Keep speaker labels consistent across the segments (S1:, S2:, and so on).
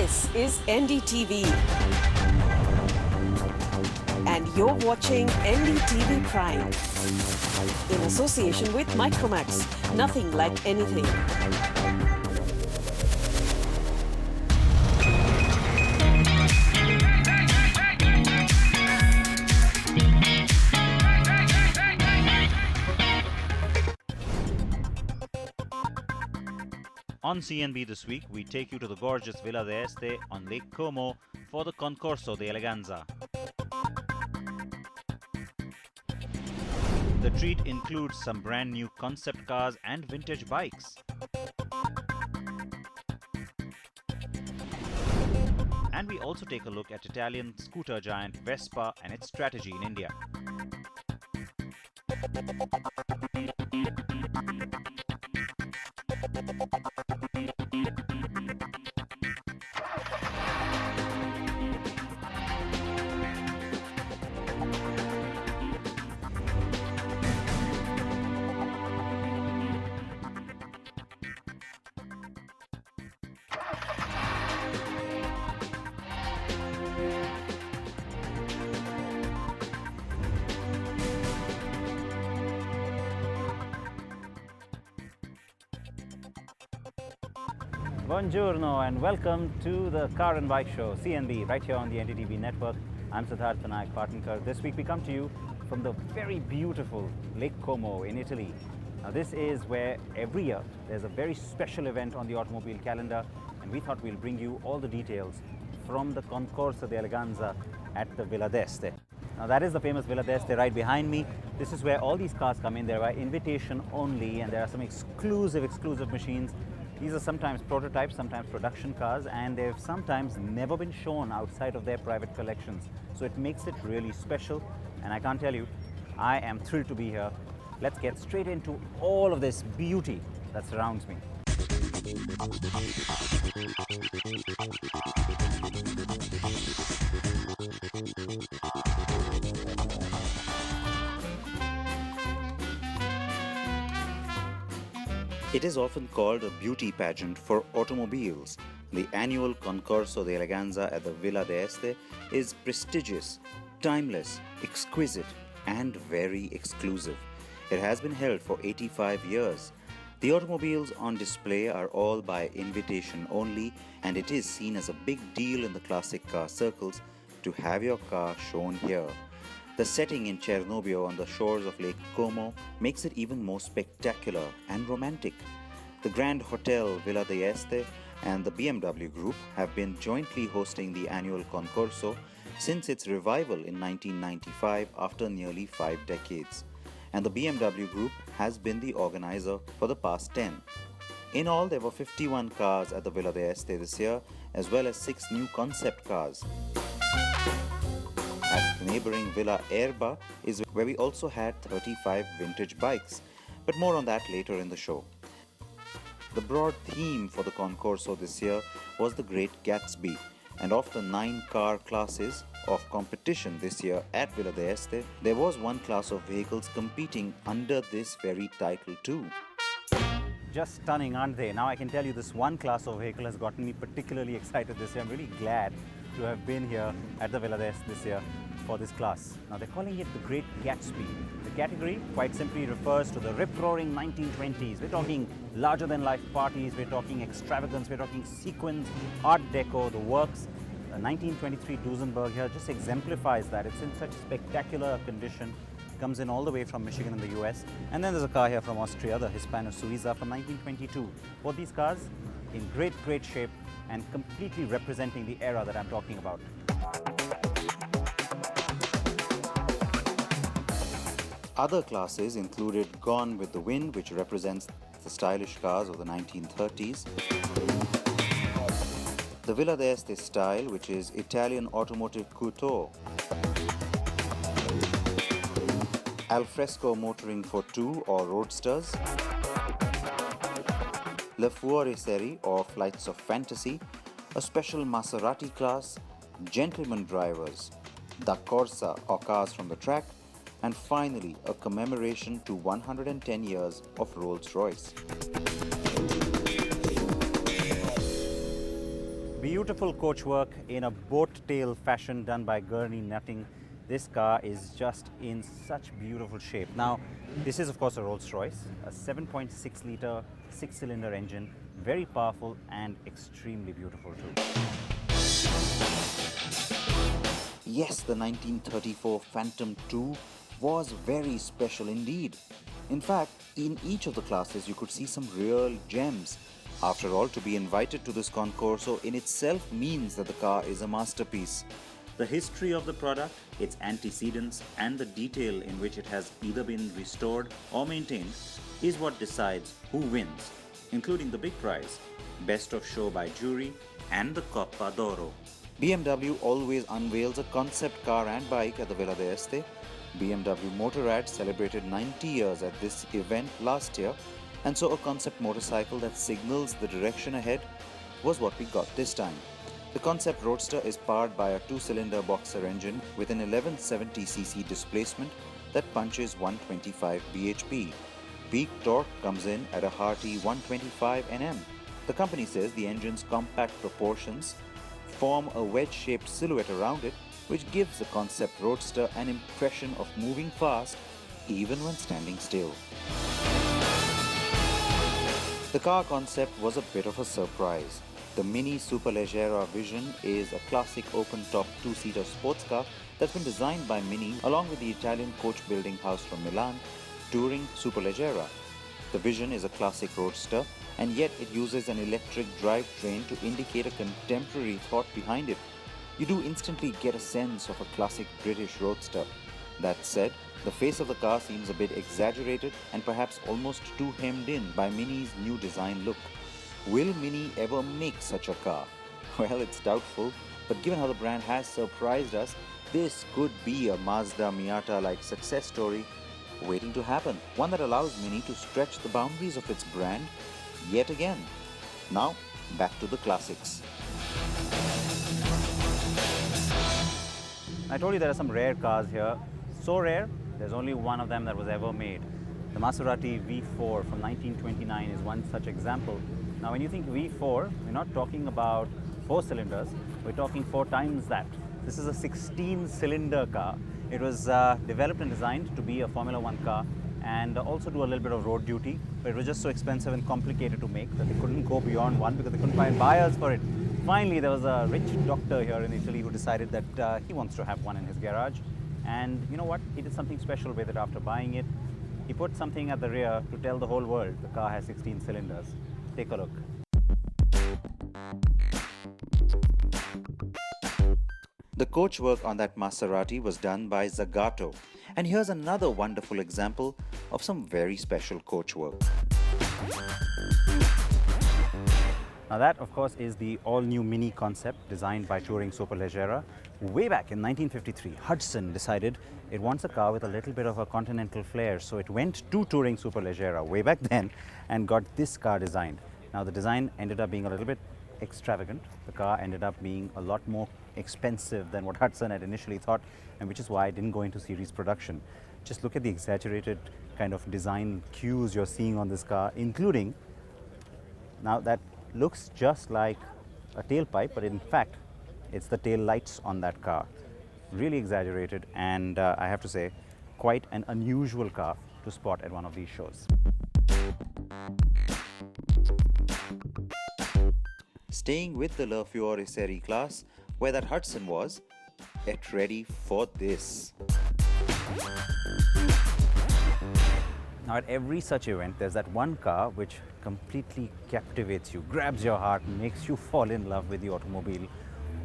S1: This is NDTV. And you're watching NDTV Prime. In association with Micromax. Nothing like anything.
S2: On CNB this week, we take you to the gorgeous Villa d'Este on Lake Como for the Concorso D'Eleganza. The treat includes some brand new concept cars and vintage bikes. And we also take a look at Italian scooter giant Vespa and its strategy in India. Buongiorno and welcome to the Car and Bike Show, CNB, right here on the NDTV network. I'm Siddharth Vinayak Partner. This week we come to you from the very beautiful Lake Como in Italy. Now this is where every year there's a very special event on the automobile calendar, and we thought we'll bring you all the details from the Concorso D'Eleganza at the Villa d'Este. Now that is the famous Villa d'Este right behind me. This is where all these cars come in. They're by invitation only, and there are some exclusive machines. These are sometimes prototypes, sometimes production cars, and they've sometimes never been shown outside of their private collections. So it makes it really special, and I can't tell you, I am thrilled to be here. Let's get straight into all of this beauty that surrounds me. It is often called a beauty pageant for automobiles. The annual Concorso D'Eleganza at the Villa d'Este is prestigious, timeless, exquisite, and very exclusive. It has been held for 85 years. The automobiles on display are all by invitation only, and it is seen as a big deal in the classic car circles to have your car shown here. The setting in Cernobbio on the shores of Lake Como makes it even more spectacular and romantic. The Grand Hotel Villa d'Este and the BMW Group have been jointly hosting the annual Concorso since its revival in 1995 after nearly 5 decades. And the BMW Group has been the organizer for the past 10. In all, there were 51 cars at the Villa d'Este this year, as well as 6 new concept cars. At the neighboring Villa Erba is where we also had 35 vintage bikes, but more on that later in the show. The broad theme for the Concorso this year was the Great Gatsby, and of the 9 car classes of competition this year at Villa d'Este, there was one class of vehicles competing under this very title too. Just stunning, aren't they? Now I can tell you this one class of vehicle has gotten me particularly excited this year. I'm really glad to have been here at the Villa d'Este this year for this class. Now they're calling it the Great Gatsby. The category quite simply refers to the rip-roaring 1920s. We're talking larger-than-life parties, we're talking extravagance, we're talking sequins, art deco, the works. The 1923 Duesenberg here just exemplifies that. It's in such spectacular condition. Comes in all the way from Michigan in the US. And then there's a car here from Austria, the Hispano Suiza from 1922. Both these cars in great shape and completely representing the era that I'm talking about. Other classes included Gone with the Wind, which represents the stylish cars of the 1930s. The Villa d'Este style, which is Italian automotive couture. Alfresco motoring for 2 or roadsters. Le Fuori Serie or Flights of Fantasy, a special Maserati class, gentleman drivers, Da Corsa or cars from the track, and finally a commemoration to 110 years of Rolls-Royce.
S3: Beautiful coachwork in a boat tail fashion done by Gurney Nutting. This car is just in such beautiful shape. Now, this is of course a Rolls-Royce, a 7.6 litre, 6-cylinder engine, very powerful and extremely beautiful too.
S2: Yes, the 1934 Phantom 2 was very special indeed. In fact, in each of the classes you could see some real gems. After all, to be invited to this Concorso in itself means that the car is a masterpiece. The history of the product, its antecedents, and the detail in which it has either been restored or maintained is what decides who wins, including the big prize, Best of Show by Jury, and the Coppa d'Oro. BMW always unveils a concept car and bike at the Villa d'Este. BMW Motorrad celebrated 90 years at this event last year, and so a concept motorcycle that signals the direction ahead was what we got this time. The concept roadster is powered by a 2-cylinder boxer engine with an 1170cc displacement that punches 125 bhp. Peak torque comes in at a hearty 125 Nm. The company says the engine's compact proportions form a wedge-shaped silhouette around it, which gives the concept roadster an impression of moving fast even when standing still. The car concept was a bit of a surprise. The Mini Superleggera Vision is a classic open-top 2-seater sports car that's been designed by Mini along with the Italian coach building house from Milan, Touring Superleggera. The Vision is a classic roadster, and yet it uses an electric drivetrain to indicate a contemporary thought behind it. You do instantly get a sense of a classic British roadster. That said, the face of the car seems a bit exaggerated and perhaps almost too hemmed in by Mini's new design look. Will Mini ever make such a car? Well, it's doubtful, but given how the brand has surprised us, this could be a Mazda Miata-like success story waiting to happen. One that allows Mini to stretch the boundaries of its brand yet again. Now, back to the classics.
S3: I told you there are some rare cars here. So rare, there's only one of them that was ever made. The Maserati V4 from 1929 is one such example. Now when you think V4, we're not talking about 4 cylinders, we're talking 4 times that. This is a 16-cylinder car. It was developed and designed to be a Formula 1 car and also do a little bit of road duty, but it was just so expensive and complicated to make that they couldn't go beyond one because they couldn't find buyers for it. Finally, there was a rich doctor here in Italy who decided that he wants to have one in his garage. And you know what? He did something special with it after buying it. He put something at the rear to tell the whole world the car has 16 cylinders. Take a look.
S2: The coachwork on that Maserati was done by Zagato. And here's another wonderful example of some very special coachwork.
S3: Now that, of course, is the all-new Mini concept designed by Touring Superleggera. Way back in 1953, Hudson decided it wants a car with a little bit of a continental flair, so it went to Touring Superleggera way back then and got this car designed. Now the design ended up being a little bit extravagant. The car ended up being a lot more expensive than what Hudson had initially thought, and which is why it didn't go into series production. Just look at the exaggerated kind of design cues you're seeing on this car, including now that looks just like a tailpipe, but in fact, it's the tail lights on that car. Really exaggerated, and I have to say, quite an unusual car to spot at one of these shows.
S2: Staying with the Le Fiore Serie class, where that Hudson was, get ready for this.
S3: Now at every such event, there's that one car which completely captivates you, grabs your heart, makes you fall in love with the automobile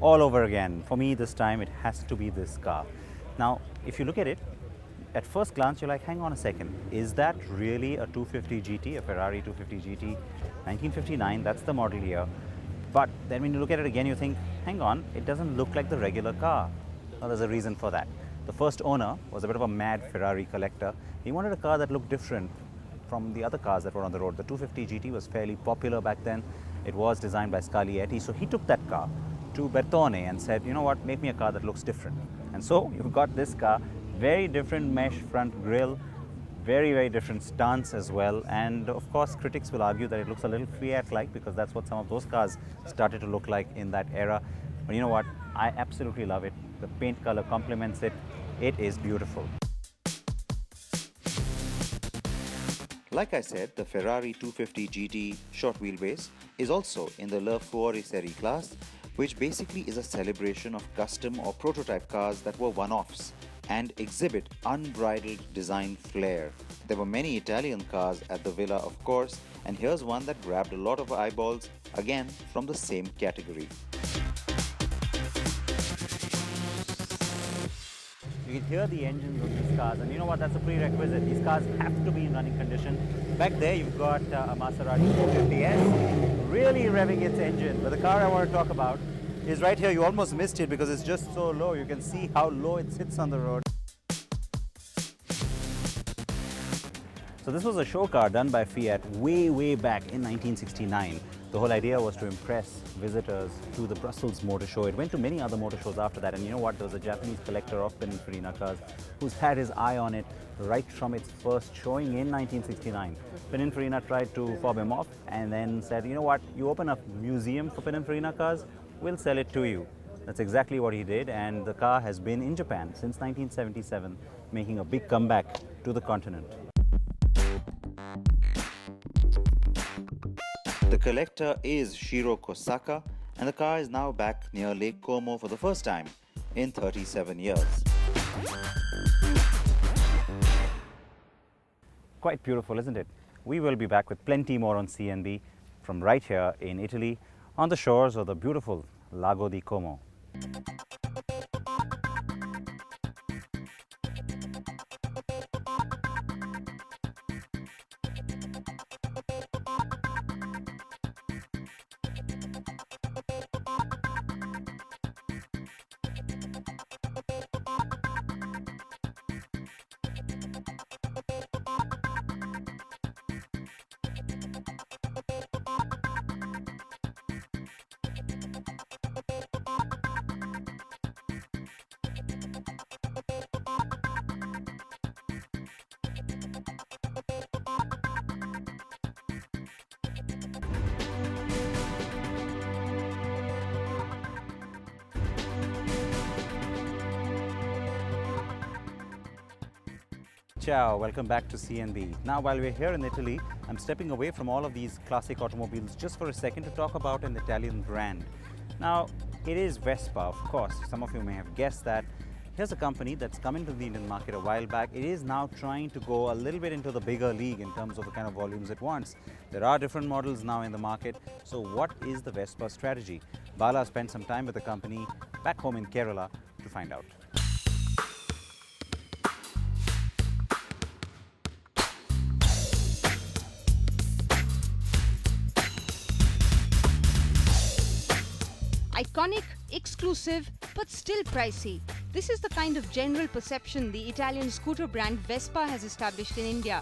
S3: all over again. For me this time, it has to be this car. Now, if you look at it, at first glance, you're like, hang on a second, is that really a 250 GT, a Ferrari 250 GT? 1959, that's the model year. But then when you look at it again, you think, hang on, it doesn't look like the regular car. Well, there's a reason for that. The first owner was a bit of a mad Ferrari collector. He wanted a car that looked different from the other cars that were on the road. The 250 GT was fairly popular back then. It was designed by Scaglietti, so he took that car to Bertone and said, you know what, make me a car that looks different. And so you've got this car, very different mesh front grille, Very, very different stance as well. And of course, critics will argue that it looks a little Fiat-like because that's what some of those cars started to look like in that era. But you know what? I absolutely love it. The paint color complements it. It is beautiful.
S2: Like I said, the Ferrari 250 GT short wheelbase is also in the Le Fuori Serie class, which basically is a celebration of custom or prototype cars that were one-offs and exhibit unbridled design flair. There were many Italian cars at the villa, of course, and here's one that grabbed a lot of eyeballs, again from the same category.
S3: You can hear the engines of these cars, and you know what, that's a prerequisite. These cars have to be in running condition. Back there you've got a Maserati 450S really revving its engine. But the car I want to talk about is right here. You almost missed it because it's just so low. You can see how low it sits on the road. So this was a show car done by Fiat way back in 1969. The whole idea was to impress visitors to the Brussels Motor Show. It went to many other motor shows after that, and you know what? There was a Japanese collector of Pininfarina cars who's had his eye on it right from its first showing in 1969. Pininfarina tried to fob him off and then said, you know what? You open a museum for Pininfarina cars, we'll sell it to you. That's exactly what he did, and the car has been in Japan since 1977, making a big comeback to the continent.
S2: The collector is Shiro Kosaka, and the car is now back near Lake Como for the first time in 37 years.
S3: Quite beautiful, isn't it? We will be back with plenty more on CNB from right here in Italy on the shores of the beautiful Lago di Como. Ciao, welcome back to CNB. Now, while we're here in Italy, I'm stepping away from all of these classic automobiles just for a second to talk about an Italian brand. Now, it is Vespa, of course. Some of you may have guessed that. Here's a company that's come into the Indian market a while back. It is now trying to go a little bit into the bigger league in terms of the kind of volumes it wants. There are different models now in the market. So what is the Vespa strategy? Bala spent some time with the company back home in Kerala to find out.
S4: Iconic, exclusive, but still pricey. This is the kind of general perception the Italian scooter brand Vespa has established in India.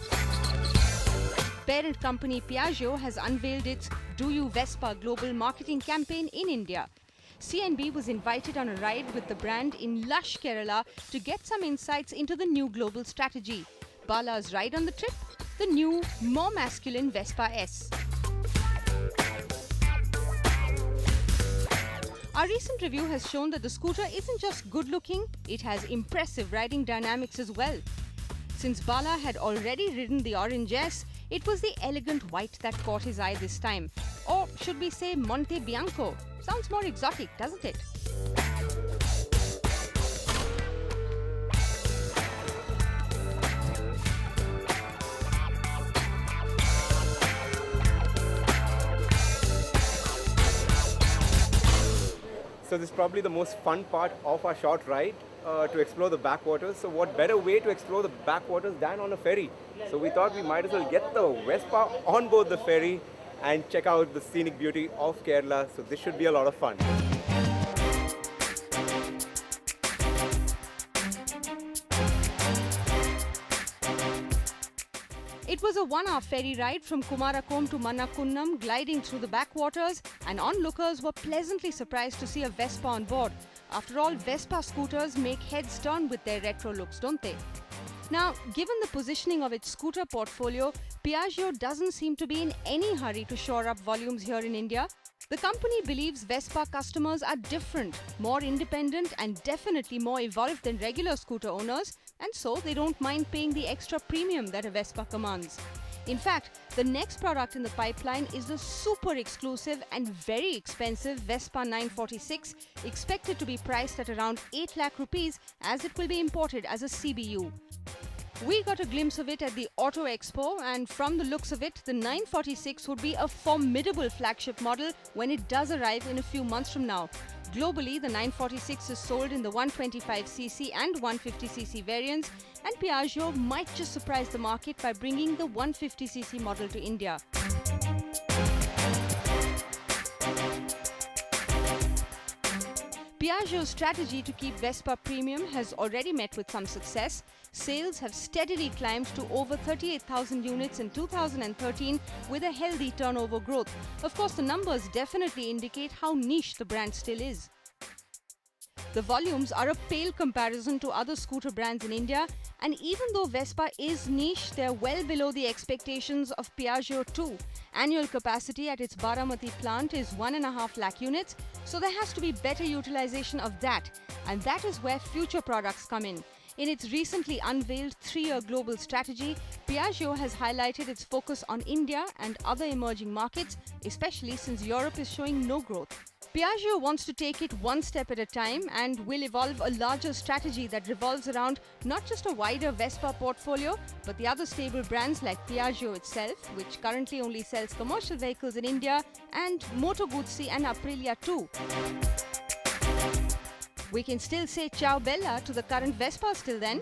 S4: Parent company Piaggio has unveiled its Do You Vespa global marketing campaign in India. CNB was invited on a ride with the brand in lush Kerala to get some insights into the new global strategy. Bala's ride on the trip, the new, more masculine Vespa S. Our recent review has shown that the scooter isn't just good looking, it has impressive riding dynamics as well. Since Bala had already ridden the Orange S, it was the elegant white that caught his eye this time. Or should we say Monte Bianco? Sounds more exotic, doesn't it?
S5: So this is probably the most fun part of our short ride, to explore the backwaters. So what better way to explore the backwaters than on a ferry? So we thought we might as well get the Vespa on board the ferry and check out the scenic beauty of Kerala. So this should be a lot of fun.
S4: It was a 1-hour ferry ride from Kumarakom to Mannakunnam, gliding through the backwaters, and onlookers were pleasantly surprised to see a Vespa on board. After all, Vespa scooters make heads turn with their retro looks, don't they? Now, given the positioning of its scooter portfolio, Piaggio doesn't seem to be in any hurry to shore up volumes here in India. The company believes Vespa customers are different, more independent and definitely more evolved than regular scooter owners, and so they don't mind paying the extra premium that a Vespa commands. In fact, the next product in the pipeline is the super exclusive and very expensive Vespa 946, expected to be priced at around 8 lakh rupees as it will be imported as a CBU. We got a glimpse of it at the Auto Expo, and from the looks of it, the 946 would be a formidable flagship model when it does arrive in a few months from now. Globally, the 946 is sold in the 125cc and 150cc variants, and Piaggio might just surprise the market by bringing the 150cc model to India. Piaggio's strategy to keep Vespa premium has already met with some success. Sales have steadily climbed to over 38,000 units in 2013 with a healthy turnover growth. Of course, the numbers definitely indicate how niche the brand still is. The volumes are a pale comparison to other scooter brands in India, and even though Vespa is niche, they're well below the expectations of Piaggio too. Annual capacity at its Baramati plant is 1.5 lakh units, so there has to be better utilization of that, and that is where future products come in. In its recently unveiled 3-year global strategy, Piaggio has highlighted its focus on India and other emerging markets, especially since Europe is showing no growth. Piaggio wants to take it one step at a time and will evolve a larger strategy that revolves around not just a wider Vespa portfolio, but the other stable brands like Piaggio itself, which currently only sells commercial vehicles in India, and Moto Guzzi and Aprilia too. We can still say ciao bella to the current Vespa till then.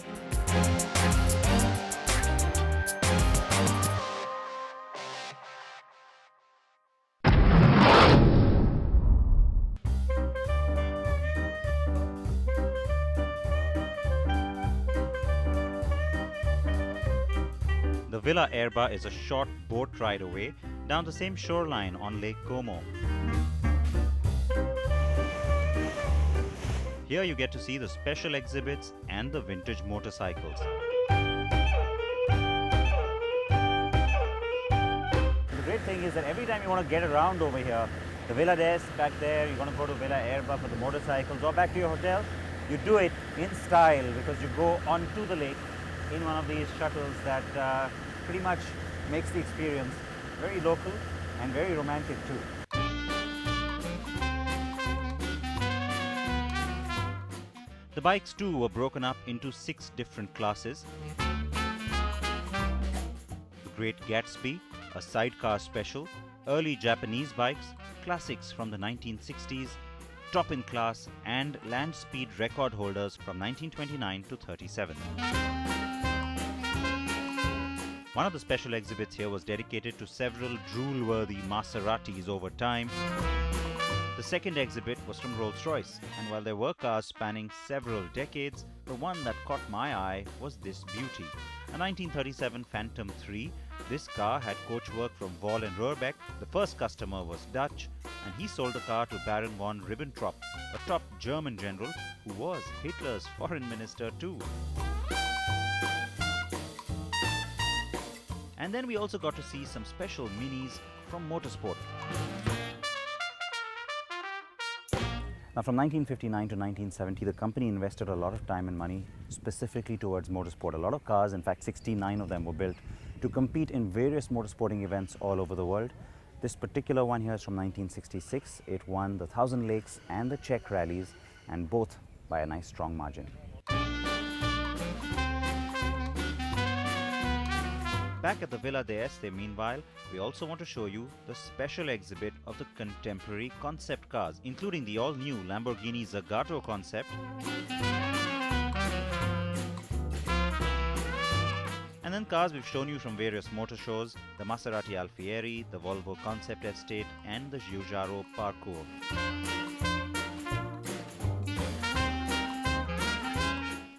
S3: The Villa Erba is a short boat ride away down the same shoreline on Lake Como. Here you get to see the special exhibits and the vintage motorcycles. The great thing is that every time you want to get around over here, the Villa d'Este back there, you're going to go to Villa Erba for the motorcycles or back to your hotel, you do it in style because you go onto the lake in one of these shuttles that pretty much makes the experience very local and very romantic too. The bikes too were broken up into 6 different classes. The Great Gatsby, a sidecar special, early Japanese bikes, classics from the 1960s, top in class, and land speed record holders from 1929 to 37. One of the special exhibits here was dedicated to several drool-worthy Maseratis over time. The second exhibit was from Rolls-Royce, and while there were cars spanning several decades, the one that caught my eye was this beauty. A 1937 Phantom 3. This car had coachwork from Voll and Roerbeck. The first customer was Dutch, and he sold the car to Baron von Ribbentrop, a top German general who was Hitler's foreign minister too. And then we also got to see some special minis from Motorsport. Now, from 1959 to 1970, the company invested a lot of time and money specifically towards motorsport. A lot of cars, in fact 69 of them, were built to compete in various motorsporting events all over the world. This particular one here is from 1966. It won the 1,000 Lakes and the Czech rallies, and both by a nice strong margin. Back at the Villa d'Este, meanwhile, we also want to show you the special exhibit of the contemporary concept cars, including the all-new Lamborghini Zagato concept, and then cars we've shown you from various motor shows, the Maserati Alfieri, the Volvo Concept Estate, and the Giugiaro Parcours.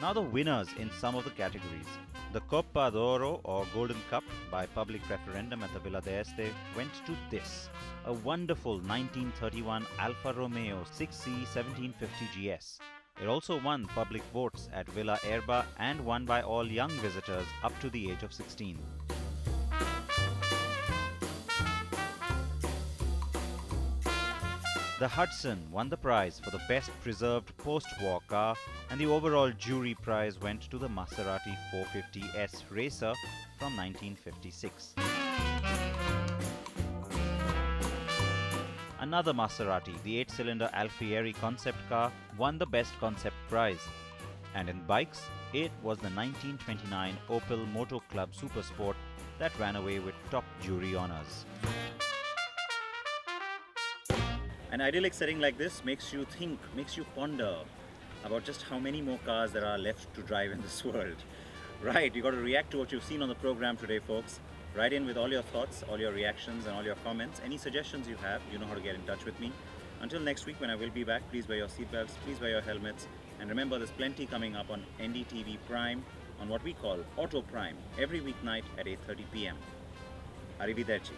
S3: Now the winners in some of the categories. The Coppa d'Oro, or Golden Cup, by public referendum at the Villa d'Este went to this, a wonderful 1931 Alfa Romeo 6C 1750 GS. It also won public votes at Villa Erba and won by all young visitors up to the age of 16. The Hudson won the prize for the best preserved post-war car, and the overall jury prize went to the Maserati 450S Racer from 1956. Another Maserati, the 8-cylinder Alfieri concept car, won the best concept prize. And in bikes, it was the 1929 Opel Moto Club Supersport that ran away with top jury honors. An idyllic setting like this makes you think, makes you ponder about just how many more cars there are left to drive in this world. Right, you got to react to what you've seen on the program today, folks. Write in with all your thoughts, all your reactions and all your comments. Any suggestions you have, you know how to get in touch with me. Until next week when I will be back, please wear your seatbelts, please wear your helmets. And remember, there's plenty coming up on NDTV Prime, on what we call Auto Prime, every weeknight at 8:30 p.m. Arrivederci.